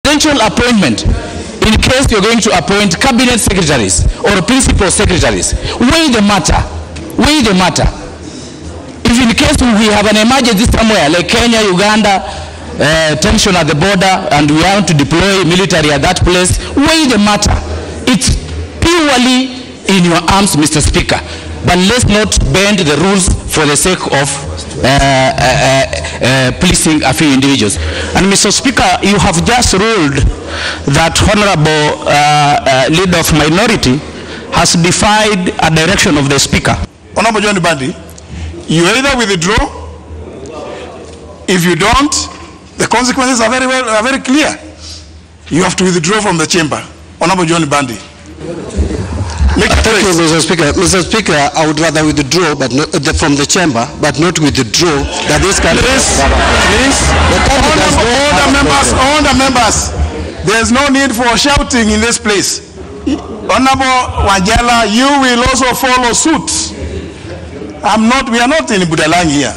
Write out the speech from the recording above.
presidential appointment, in case you're going to appoint cabinet secretaries or principal secretaries, weigh the matter. Weigh the matter. If in case we have an emergency somewhere, like Kenya, Uganda, tension at the border, and we want to deploy military at that place, weigh the matter. It's purely in your arms, Mr. Speaker. But let's not bend the rules for the sake of pleasing a few individuals. And Mr. Speaker, you have just ruled that Honorable Leader of Minority has defied a direction of the Speaker. Honorable John Mbadi, you either withdraw. If you don't, the consequences are very clear. You have to withdraw from the chamber. Honorable John Mbadi. Thank you, Mr. Speaker. Mr. Speaker, I would rather withdraw, but not from the chamber, but not withdraw that this country. Please, all the members. There's no need for shouting in this place. Honorable Wajala, you will also follow suit. We are not in Budalang here.